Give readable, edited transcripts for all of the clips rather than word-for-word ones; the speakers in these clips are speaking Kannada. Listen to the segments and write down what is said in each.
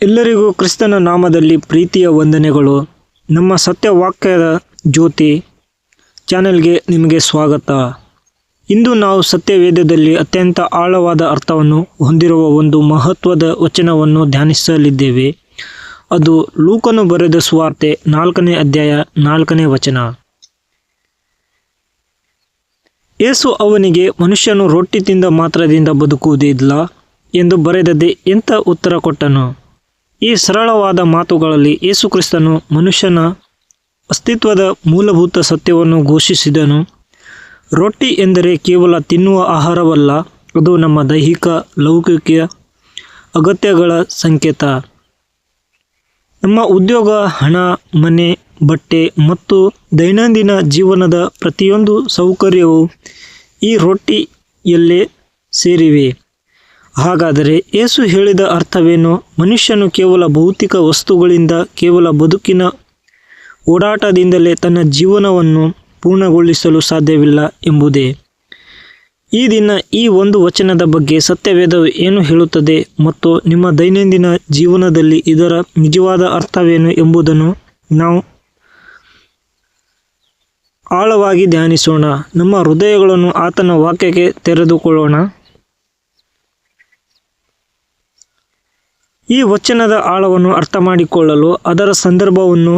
ಎಲ್ಲರಿಗೂ ಕ್ರಿಸ್ತನ ನಾಮದಲ್ಲಿ ಪ್ರೀತಿಯ ವಂದನೆಗಳು. ನಮ್ಮ ಸತ್ಯವಾಕ್ಯದ ಜ್ಯೋತಿ ಚಾನೆಲ್ಗೆ ನಿಮಗೆ ಸ್ವಾಗತ. ಇಂದು ನಾವು ಸತ್ಯವೇದದಲ್ಲಿ ಅತ್ಯಂತ ಆಳವಾದ ಅರ್ಥವನ್ನು ಹೊಂದಿರುವ ಒಂದು ಮಹತ್ವದ ವಚನವನ್ನು ಧ್ಯಾನಿಸಲಿದ್ದೇವೆ. ಅದು ಲೂಕನು ಬರೆದ ಸುವಾರ್ತೆ 4ನೇ ಅಧ್ಯಾಯ 4ನೇ ವಚನ. ಯೇಸು ಅವನಿಗೆ, ಮನುಷ್ಯನು ರೊಟ್ಟಿ ತಿಂದ ಮಾತ್ರದಿಂದ ಬದುಕುವುದಿಲ್ಲ ಎಂದು ಬರೆದದೆ ಎಂತ ಉತ್ತರ ಕೊಟ್ಟನು. ಈ ಸರಳವಾದ ಮಾತುಗಳಲ್ಲಿ ಯೇಸು ಕ್ರಿಸ್ತನು ಮನುಷ್ಯನ ಅಸ್ತಿತ್ವದ ಮೂಲಭೂತ ಸತ್ಯವನ್ನು ಘೋಷಿಸಿದನು. ರೊಟ್ಟಿ ಎಂದರೆ ಕೇವಲ ತಿನ್ನುವ ಆಹಾರವಲ್ಲ, ಅದು ನಮ್ಮ ದೈಹಿಕ ಲೌಕಿಕ ಅಗತ್ಯಗಳ ಸಂಕೇತ. ನಮ್ಮ ಉದ್ಯೋಗ, ಹಣ, ಮನೆ, ಬಟ್ಟೆ ಮತ್ತು ದೈನಂದಿನ ಜೀವನದ ಪ್ರತಿಯೊಂದು ಸೌಕರ್ಯವೂ ಈ ರೊಟ್ಟಿಯಲ್ಲೇ ಸೇರಿವೆ. ಹಾಗಾದರೆ ಯೇಸು ಹೇಳಿದ ಅರ್ಥವೇನು? ಮನುಷ್ಯನು ಕೇವಲ ಭೌತಿಕ ವಸ್ತುಗಳಿಂದ, ಕೇವಲ ಬದುಕಿನ ಓಡಾಟದಿಂದಲೇ ತನ್ನ ಜೀವನವನ್ನು ಪೂರ್ಣಗೊಳಿಸಲು ಸಾಧ್ಯವಿಲ್ಲ ಎಂಬುದೇ. ಈ ದಿನ ಈ ಒಂದು ವಚನದ ಬಗ್ಗೆ ಸತ್ಯವೇದವು ಏನು ಹೇಳುತ್ತದೆ ಮತ್ತು ನಿಮ್ಮ ದೈನಂದಿನ ಜೀವನದಲ್ಲಿ ಇದರ ನಿಜವಾದ ಅರ್ಥವೇನು ಎಂಬುದನ್ನು ನಾವು ಆಳವಾಗಿ ಧ್ಯಾನಿಸೋಣ. ನಮ್ಮ ಹೃದಯಗಳನ್ನು ಆತನ ವಾಕ್ಯಕ್ಕೆ ತೆರೆದುಕೊಳ್ಳೋಣ. ಈ ವಚನದ ಆಳವನ್ನು ಅರ್ಥ ಮಾಡಿಕೊಳ್ಳಲು ಅದರ ಸಂದರ್ಭವನ್ನು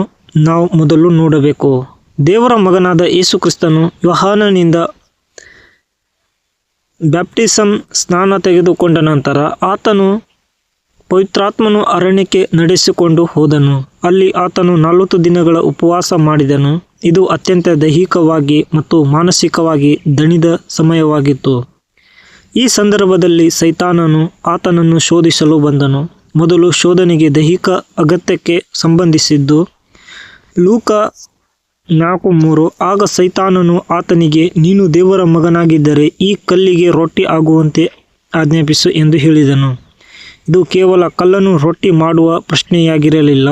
ನಾವು ಮೊದಲು ನೋಡಬೇಕು. ದೇವರ ಮಗನಾದ ಯೇಸು ಕ್ರಿಸ್ತನು ಯೋಹಾನನಿಂದ ಬ್ಯಾಪ್ಟಿಸಮ್ ಸ್ನಾನ ತೆಗೆದುಕೊಂಡ ನಂತರ ಆತನು ಪವಿತ್ರಾತ್ಮನು ಅರಣ್ಯಕ್ಕೆ ನಡೆಸಿಕೊಂಡು ಹೋದನು. ಅಲ್ಲಿ ಆತನು 40 ದಿನಗಳ ಉಪವಾಸ ಮಾಡಿದನು. ಇದು ಅತ್ಯಂತ ದೈಹಿಕವಾಗಿ ಮತ್ತು ಮಾನಸಿಕವಾಗಿ ದಣಿದ ಸಮಯವಾಗಿತ್ತು. ಈ ಸಂದರ್ಭದಲ್ಲಿ ಸೈತಾನನು ಆತನನ್ನು ಶೋಧಿಸಲು ಬಂದನು. ಮೊದಲು ಶೋಧನೆಗೆ ದೈಹಿಕ ಅಗತ್ಯಕ್ಕೆ ಸಂಬಂಧಿಸಿದ್ದು. ಲೂಕ 4:3. ಆಗ ಸೈತಾನನು ಆತನಿಗೆ, ನೀನು ದೇವರ ಮಗನಾಗಿದ್ದರೆ ಈ ಕಲ್ಲಿಗೆ ರೊಟ್ಟಿ ಆಗುವಂತೆ ಆಜ್ಞಾಪಿಸು ಎಂದು ಹೇಳಿದನು. ಇದು ಕೇವಲ ಕಲ್ಲನ್ನು ರೊಟ್ಟಿ ಮಾಡುವ ಪ್ರಶ್ನೆಯಾಗಿರಲಿಲ್ಲ.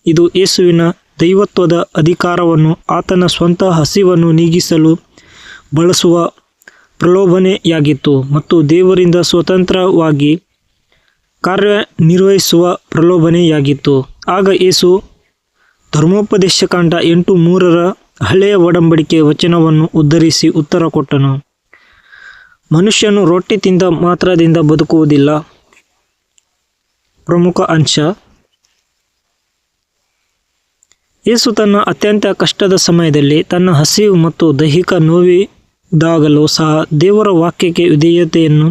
ಇದು ಯೇಸುವಿನ ದೈವತ್ವದ ಅಧಿಕಾರವನ್ನು ಆತನ ಸ್ವಂತ ಹಸಿವನ್ನು ನೀಗಿಸಲು ಬಳಸುವ ಪ್ರಲೋಭನೆಯಾಗಿತ್ತು ಮತ್ತು ದೇವರಿಂದ ಸ್ವತಂತ್ರವಾಗಿ ಕಾರ್ಯನಿರ್ವಹಿಸುವ ಪ್ರಲೋಭನೆಯಾಗಿತ್ತು. ಆಗ ಯೇಸು ಧರ್ಮೋಪದೇಶಕಾಂಡ 8:3 ಹಳೆಯ ಒಡಂಬಡಿಕೆ ವಚನವನ್ನು ಉದ್ಧರಿಸಿ ಉತ್ತರ ಕೊಟ್ಟನು. ಮನುಷ್ಯನು ರೊಟ್ಟಿ ತಿಂದ ಮಾತ್ರದಿಂದ ಬದುಕುವುದಿಲ್ಲ. ಪ್ರಮುಖ ಅಂಶ. ಯೇಸು ತನ್ನ ಅತ್ಯಂತ ಕಷ್ಟದ ಸಮಯದಲ್ಲಿ ತನ್ನ ಹಸಿವು ಮತ್ತು ದೈಹಿಕ ನೋವಿದಾಗಲೂ ಸಹ ದೇವರ ವಾಕ್ಯಕ್ಕೆ ವಿಧೇಯತೆಯನ್ನು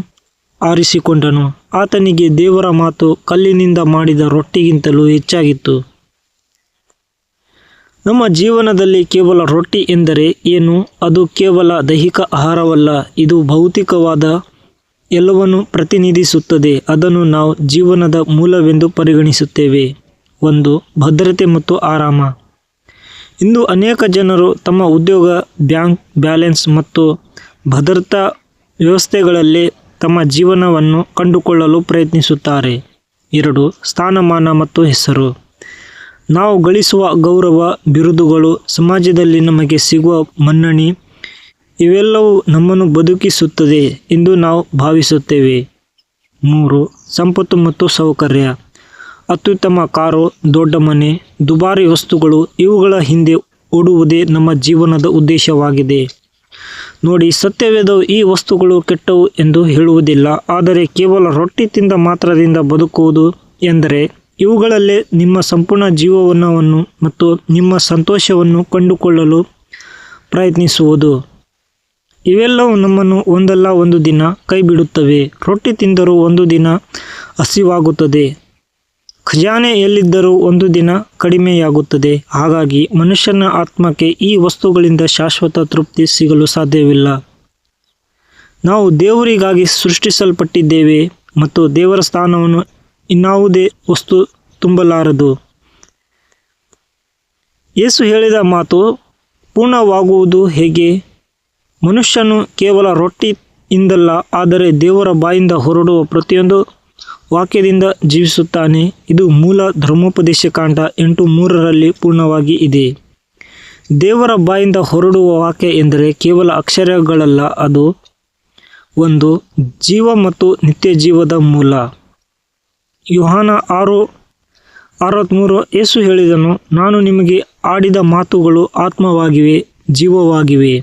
ಆರಿಸಿಕೊಂಡನು. ಆತನಿಗೆ ದೇವರ ಮಾತು ಕಲ್ಲಿನಿಂದ ಮಾಡಿದ ರೊಟ್ಟಿಗಿಂತಲೂ ಹೆಚ್ಚಾಗಿತ್ತು. ನಮ್ಮ ಜೀವನದಲ್ಲಿ ಕೇವಲ ರೊಟ್ಟಿ ಎಂದರೆ ಏನು? ಅದು ಕೇವಲ ದೈಹಿಕ ಆಹಾರವಲ್ಲ, ಇದು ಭೌತಿಕವಾದ ಎಲ್ಲವನ್ನು ಪ್ರತಿನಿಧಿಸುತ್ತದೆ. ಅದನ್ನು ನಾವು ಜೀವನದ ಮೂಲವೆಂದು ಪರಿಗಣಿಸುತ್ತೇವೆ. 1. ಭದ್ರತೆ ಮತ್ತು ಆರಾಮ. ಇಂದು ಅನೇಕ ಜನರು ತಮ್ಮ ಉದ್ಯೋಗ, ಬ್ಯಾಂಕ್ ಬ್ಯಾಲೆನ್ಸ್ ಮತ್ತು ಭದ್ರತಾ ವ್ಯವಸ್ಥೆಗಳಲ್ಲೇ ತಮ್ಮ ಜೀವನವನ್ನು ಕಂಡುಕೊಳ್ಳಲು ಪ್ರಯತ್ನಿಸುತ್ತಾರೆ. 2. ಸ್ಥಾನಮಾನ ಮತ್ತು ಹೆಸರು. ನಾವು ಗಳಿಸುವ ಗೌರವ, ಬಿರುದುಗಳು, ಸಮಾಜದಲ್ಲಿ ನಮಗೆ ಸಿಗುವ ಮನ್ನಣೆ ಇವೆಲ್ಲವೂ ನಮ್ಮನ್ನು ಬದುಕಿಸುತ್ತದೆ ಎಂದು ನಾವು ಭಾವಿಸುತ್ತೇವೆ. 3. ಸಂಪತ್ತು ಮತ್ತು ಸೌಕರ್ಯ. ಅತ್ಯುತ್ತಮ ಕಾರು, ದೊಡ್ಡ ಮನೆ, ದುಬಾರಿ ವಸ್ತುಗಳು ಇವುಗಳ ಹಿಂದೆ ಓಡುವುದೇ ನಮ್ಮ ಜೀವನದ ಉದ್ದೇಶವಾಗಿದೆ. ನೋಡಿ, ಸತ್ಯವೇದವು ಈ ವಸ್ತುಗಳು ಕೆಟ್ಟವು ಎಂದು ಹೇಳುವುದಿಲ್ಲ. ಆದರೆ ಕೇವಲ ರೊಟ್ಟಿ ತಿಂದ ಮಾತ್ರದಿಂದ ಬದುಕುವುದು ಎಂದರೆ ಇವುಗಳಲ್ಲೇ ನಿಮ್ಮ ಸಂಪೂರ್ಣ ಜೀವನವನ್ನು ಮತ್ತು ನಿಮ್ಮ ಸಂತೋಷವನ್ನು ಕಂಡುಕೊಳ್ಳಲು ಪ್ರಯತ್ನಿಸುವುದು. ಇವೆಲ್ಲವೂ ನಮ್ಮನ್ನು ಒಂದಲ್ಲ ಒಂದು ದಿನ ಕೈಬಿಡುತ್ತವೆ. ರೊಟ್ಟಿ ತಿಂದರೂ ಒಂದು ದಿನ ಹಸಿವಾಗುತ್ತದೆ. ಖಜಾನೆ ಎಲ್ಲಿದ್ದರೂ ಒಂದು ದಿನ ಕಡಿಮೆಯಾಗುತ್ತದೆ. ಹಾಗಾಗಿ ಮನುಷ್ಯನ ಆತ್ಮಕ್ಕೆ ಈ ವಸ್ತುಗಳಿಂದ ಶಾಶ್ವತ ತೃಪ್ತಿ ಸಿಗಲು ಸಾಧ್ಯವಿಲ್ಲ. ನಾವು ದೇವರಿಗಾಗಿ ಸೃಷ್ಟಿಸಲ್ಪಟ್ಟಿದ್ದೇವೆ ಮತ್ತು ದೇವರ ಸ್ಥಾನವನ್ನು ಇನ್ನಾವುದೇ ವಸ್ತು ತುಂಬಲಾರದು. ಯೇಸು ಹೇಳಿದ ಮಾತು ಪೂರ್ಣವಾಗುವುದು ಹೇಗೆ? ಮನುಷ್ಯನು ಕೇವಲ ರೊಟ್ಟಿಯಿಂದಲ್ಲ, ಆದರೆ ದೇವರ ಬಾಯಿಂದ ಹೊರಡುವ ಪ್ರತಿಯೊಂದು ವಾಕ್ಯದಿಂದ ಜೀವಿಸುತ್ತಾನೆ. ಇದು ಮೂಲ ಧರ್ಮೋಪದೇಶಕಾಂಡ 8:3 ಪೂರ್ಣವಾಗಿ ಇದೆ. ದೇವರ ಬಾಯಿಂದ ಹೊರಡುವ ವಾಕ್ಯ ಎಂದರೆ ಕೇವಲ ಅಕ್ಷರಗಳಲ್ಲ, ಅದು ಒಂದು ಜೀವ ಮತ್ತು ನಿತ್ಯ ಜೀವದ ಮೂಲ. ಯೋಹಾನ 63 ಯೇಸು ಹೇಳಿದನು, ನಾನು ನಿಮಗೆ ಆಡಿದ ಮಾತುಗಳು ಆತ್ಮವಾಗಿವೆ, ಜೀವವಾಗಿವೆ.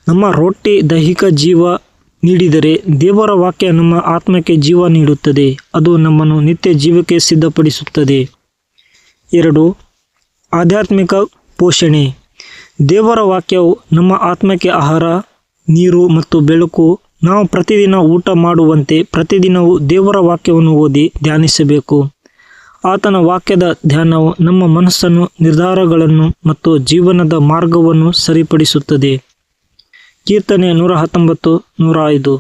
ನಮ್ಮ ರೊಟ್ಟಿ ದೈಹಿಕ ಜೀವ ನೀಡಿದರೆ ದೇವರ ವಾಕ್ಯ ನಮ್ಮ ಆತ್ಮಕ್ಕೆ ಜೀವ ನೀಡುತ್ತದೆ. ಅದು ನಮ್ಮನ್ನು ನಿತ್ಯ ಜೀವಕ್ಕೆ ಸಿದ್ಧಪಡಿಸುತ್ತದೆ. 2. ಆಧ್ಯಾತ್ಮಿಕ ಪೋಷಣೆ. ದೇವರ ವಾಕ್ಯವು ನಮ್ಮ ಆತ್ಮಕ್ಕೆ ಆಹಾರ, ನೀರು ಮತ್ತು ಬೆಳಕು. ನಾವು ಪ್ರತಿದಿನ ಊಟ ಮಾಡುವಂತೆ ಪ್ರತಿದಿನವೂ ದೇವರ ವಾಕ್ಯವನ್ನು ಓದಿ ಧ್ಯಾನಿಸಬೇಕು. ಆತನ ವಾಕ್ಯದ ಧ್ಯಾನವು ನಮ್ಮ ಮನಸ್ಸನ್ನು, ನಿರ್ಧಾರಗಳನ್ನು ಮತ್ತು ಜೀವನದ ಮಾರ್ಗವನ್ನು ಸರಿಪಡಿಸುತ್ತದೆ. ಕೀರ್ತನೆ 119, 105.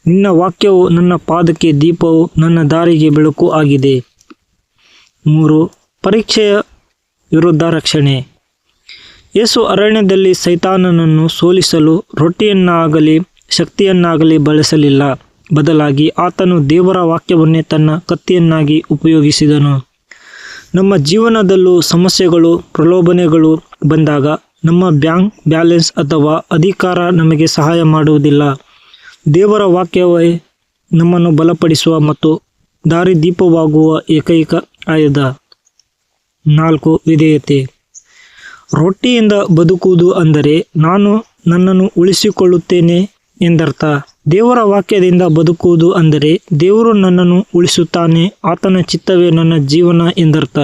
ನಿನ್ನ ವಾಕ್ಯವು ನನ್ನ ಪಾದಕ್ಕೆ ದೀಪವು, ನನ್ನ ದಾರಿಗೆ ಬೆಳಕು ಆಗಿದೆ. 3. ಪರೀಕ್ಷೆಯ ವಿರುದ್ಧ ರಕ್ಷಣೆ. ಯೇಸು ಅರಣ್ಯದಲ್ಲಿ ಸೈತಾನನನ್ನು ಸೋಲಿಸಲು ರೊಟ್ಟಿಯನ್ನಾಗಲಿ ಶಕ್ತಿಯನ್ನಾಗಲಿ ಬಳಸಲಿಲ್ಲ. ಬದಲಾಗಿ ಆತನು ದೇವರ ವಾಕ್ಯವನ್ನೇ ತನ್ನ ಕತ್ತಿಯನ್ನಾಗಿ ಉಪಯೋಗಿಸಿದನು. ನಮ್ಮ ಜೀವನದಲ್ಲೂ ಸಮಸ್ಯೆಗಳು, ಪ್ರಲೋಭನೆಗಳು ಬಂದಾಗ ನಮ್ಮ ಬ್ಯಾಂಕ್ ಬ್ಯಾಲೆನ್ಸ್ ಅಥವಾ ಅಧಿಕಾರ ನಮಗೆ ಸಹಾಯ ಮಾಡುವುದಿಲ್ಲ. ದೇವರ ವಾಕ್ಯವೇ ನಮ್ಮನ್ನು ಬಲಪಡಿಸುವ ಮತ್ತು ದಾರಿದೀಪವಾಗುವ ಏಕೈಕ ಆಯುಧ. 4. ವಿಧೇಯತೆ. ರೊಟ್ಟಿಯಿಂದ ಬದುಕುವುದು ಅಂದರೆ ನಾನು ನನ್ನನ್ನು ಉಳಿಸಿಕೊಳ್ಳುತ್ತೇನೆ ಎಂದರ್ಥ. ದೇವರ ವಾಕ್ಯದಿಂದ ಬದುಕುವುದು ಅಂದರೆ ದೇವರು ನನ್ನನ್ನು ಉಳಿಸುತ್ತಾನೆ, ಆತನ ಚಿತ್ತವೇ ನನ್ನ ಜೀವನ ಎಂದರ್ಥ.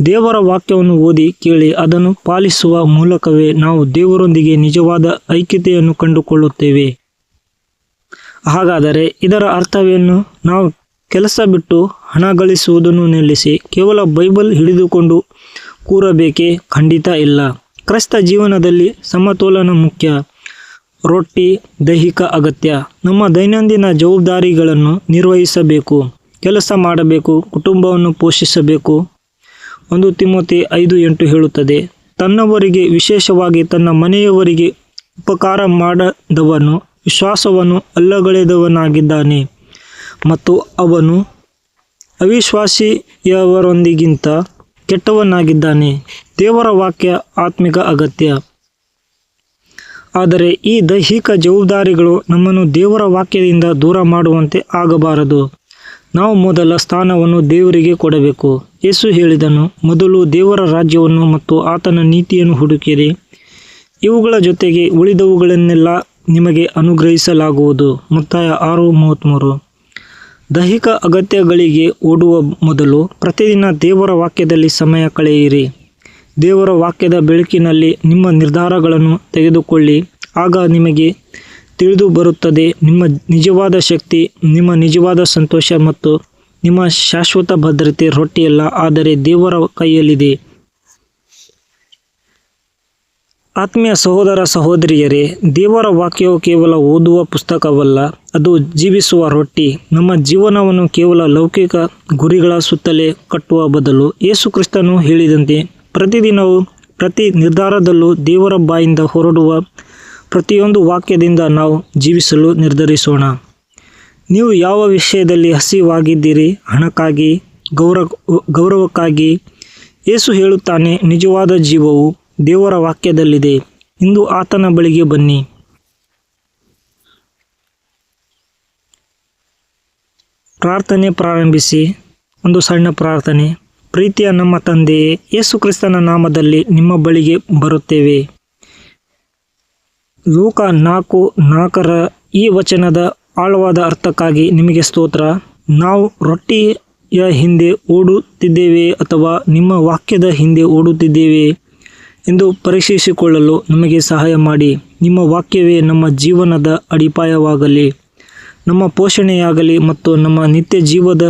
ದೇವರ ವಾಕ್ಯವನ್ನು ಓದಿ ಕೇಳಿ ಅದನ್ನು ಪಾಲಿಸುವ ಮೂಲಕವೇ ನಾವು ದೇವರೊಂದಿಗೆ ನಿಜವಾದ ಐಕ್ಯತೆಯನ್ನು ಕಂಡುಕೊಳ್ಳುತ್ತೇವೆ. ಹಾಗಾದರೆ ಇದರ ಅರ್ಥವೇನು? ನಾವು ಕೆಲಸ ಬಿಟ್ಟು ಹಣ ಗಳಿಸುವುದನ್ನು ನಿಲ್ಲಿಸಿ ಕೇವಲ ಬೈಬಲ್ ಹಿಡಿದುಕೊಂಡು ಕೂರಬೇಕೇ? ಖಂಡಿತ ಇಲ್ಲ. ಕ್ರೈಸ್ತ ಜೀವನದಲ್ಲಿ ಸಮತೋಲನ ಮುಖ್ಯ. ರೊಟ್ಟಿ ದೈಹಿಕ ಅಗತ್ಯ. ನಮ್ಮ ದೈನಂದಿನ ಜವಾಬ್ದಾರಿಗಳನ್ನು ನಿರ್ವಹಿಸಬೇಕು, ಕೆಲಸ ಮಾಡಬೇಕು, ಕುಟುಂಬವನ್ನು ಪೋಷಿಸಬೇಕು. 1 ತಿಮೋಥೆ 5:8 ಹೇಳುತ್ತದೆ, ತನ್ನವರಿಗೆ ವಿಶೇಷವಾಗಿ ತನ್ನ ಮನೆಯವರಿಗೆ ಉಪಕಾರ ಮಾಡದವನು ವಿಶ್ವಾಸವನ್ನು ಅಲ್ಲಗಳೆದವನಾಗಿದ್ದಾನೆ ಮತ್ತು ಅವನು ಅವಿಶ್ವಾಸಿಯವರೊಂದಿಗಿಂತ ಕೆಟ್ಟವನಾಗಿದ್ದಾನೆ. ದೇವರ ವಾಕ್ಯ ಆತ್ಮಿಕ ಅಗತ್ಯ. ಆದರೆ ಈ ದೈಹಿಕ ಜವಾಬ್ದಾರಿಗಳು ನಮ್ಮನ್ನು ದೇವರ ವಾಕ್ಯದಿಂದ ದೂರ ಮಾಡುವಂತೆ ಆಗಬಾರದು. ನಾವು ಮೊದಲ ಸ್ಥಾನವನ್ನು ದೇವರಿಗೆ ಕೊಡಬೇಕು. ಯೇಸು ಹೇಳಿದನು, ಮೊದಲು ದೇವರ ರಾಜ್ಯವನ್ನು ಮತ್ತು ಆತನ ನೀತಿಯನ್ನು ಹುಡುಕಿರಿ, ಇವುಗಳ ಜೊತೆಗೆ ಉಳಿದವುಗಳನ್ನೆಲ್ಲ ನಿಮಗೆ ಅನುಗ್ರಹಿಸಲಾಗುವುದು. ಮತ್ತಾಯ 6:33. ದೈಹಿಕ ಅಗತ್ಯಗಳಿಗೆ ಓಡುವ ಮೊದಲು ಪ್ರತಿದಿನ ದೇವರ ವಾಕ್ಯದಲ್ಲಿ ಸಮಯ ಕಳೆಯಿರಿ. ದೇವರ ವಾಕ್ಯದ ಬೆಳಕಿನಲ್ಲಿ ನಿಮ್ಮ ನಿರ್ಧಾರಗಳನ್ನು ತೆಗೆದುಕೊಳ್ಳಿ. ಆಗ ನಿಮಗೆ ತಿಳಿದು ಬರುತ್ತದೆ ನಿಮ್ಮ ನಿಜವಾದ ಶಕ್ತಿ, ನಿಮ್ಮ ನಿಜವಾದ ಸಂತೋಷ ಮತ್ತು ನಿಮ್ಮ ಶಾಶ್ವತ ಭದ್ರತೆ ರೊಟ್ಟಿಯಲ್ಲ, ಆದರೆ ದೇವರ ಕೈಯಲ್ಲಿದೆ. ಆತ್ಮೀಯ ಸಹೋದರ ಸಹೋದರಿಯರೇ, ದೇವರ ವಾಕ್ಯವು ಕೇವಲ ಓದುವ ಪುಸ್ತಕವಲ್ಲ, ಅದು ಜೀವಿಸುವ ರೊಟ್ಟಿ. ನಮ್ಮ ಜೀವನವನ್ನು ಕೇವಲ ಲೌಕಿಕ ಗುರಿಗಳ ಸುತ್ತಲೇ ಕಟ್ಟುವ ಬದಲು ಯೇಸು ಕ್ರಿಸ್ತನು ಹೇಳಿದಂತೆ ಪ್ರತಿದಿನವೂ ಪ್ರತಿ ನಿರ್ಧಾರದಲ್ಲೂ ದೇವರ ಬಾಯಿಂದ ಹೊರಡುವ ಪ್ರತಿಯೊಂದು ವಾಕ್ಯದಿಂದ ನಾವು ಜೀವಿಸಲು ನಿರ್ಧರಿಸೋಣ. ನೀವು ಯಾವ ವಿಷಯದಲ್ಲಿ ಹಸಿವಾಗಿದ್ದೀರಿ? ಹಣಕ್ಕಾಗಿ, ಗೌರವಕ್ಕಾಗಿ? ಯೇಸು ಹೇಳುತ್ತಾನೆ, ನಿಜವಾದ ಜೀವವು ದೇವರ ವಾಕ್ಯದಲ್ಲಿದೆ. ಇಂದು ಆತನ ಬಳಿಗೆ ಬನ್ನಿ. ಪ್ರಾರ್ಥನೆ ಪ್ರಾರಂಭಿಸಿ. ಒಂದು ಸಣ್ಣ ಪ್ರಾರ್ಥನೆ. ಪ್ರೀತಿಯ ನಮ್ಮ ತಂದೆಯೇ, ಯೇಸು ಕ್ರಿಸ್ತನ ನಾಮದಲ್ಲಿ ನಿಮ್ಮ ಬಳಿಗೆ ಬರುತ್ತೇವೆ. ಲೂಕ 4:4 ಈ ವಚನದ ಆಳವಾದ ಅರ್ಥಕ್ಕಾಗಿ ನಿಮಗೆ ಸ್ತೋತ್ರ. ನಾವು ರೊಟ್ಟಿಯ ಹಿಂದೆ ಓಡುತ್ತಿದ್ದೇವೆ ಅಥವಾ ನಿಮ್ಮ ವಾಕ್ಯದ ಹಿಂದೆ ಓಡುತ್ತಿದ್ದೇವೆ ಎಂದು ಪರೀಕ್ಷಿಸಿಕೊಳ್ಳಲು ನಮಗೆ ಸಹಾಯ ಮಾಡಿ. ನಿಮ್ಮ ವಾಕ್ಯವೇ ನಮ್ಮ ಜೀವನದ ಅಡಿಪಾಯವಾಗಲಿ, ನಮ್ಮ ಪೋಷಣೆಯಾಗಲಿ ಮತ್ತು ನಮ್ಮ ನಿತ್ಯ ಜೀವದ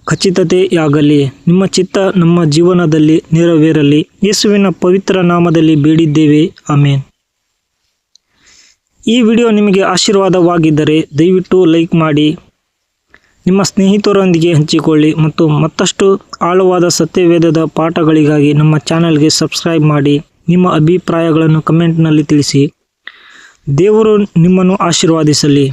ಖಚಿತತೆಯಾಗಲಿ. ನಿಮ್ಮ ಚಿತ್ತ ನಮ್ಮ ಜೀವನದಲ್ಲಿ ನೆರವೇರಲಿ. ಯೇಸುವಿನ ಪವಿತ್ರ ನಾಮದಲ್ಲಿ ಬೇಡಿದ್ದೇವೆ, ಆಮೇನ್. ಈ ವಿಡಿಯೋ ನಿಮಗೆ ಆಶೀರ್ವಾದವಾಗಿದ್ದರೆ ದಯವಿಟ್ಟು ಲೈಕ್ ಮಾಡಿ, ನಿಮ್ಮ ಸ್ನೇಹಿತರೊಂದಿಗೆ ಹಂಚಿಕೊಳ್ಳಿ ಮತ್ತು ಮತ್ತಷ್ಟು ಆಳವಾದ ಸತ್ಯವೇದದ ಪಾಠಗಳಿಗಾಗಿ ನಮ್ಮ ಚಾನಲ್ಗೆ ಸಬ್ಸ್ಕ್ರೈಬ್ ಮಾಡಿ. ನಿಮ್ಮ ಅಭಿಪ್ರಾಯಗಳನ್ನು ಕಮೆಂಟ್ನಲ್ಲಿ ತಿಳಿಸಿ. ದೇವರು ನಿಮ್ಮನ್ನು ಆಶೀರ್ವದಿಸಲಿ.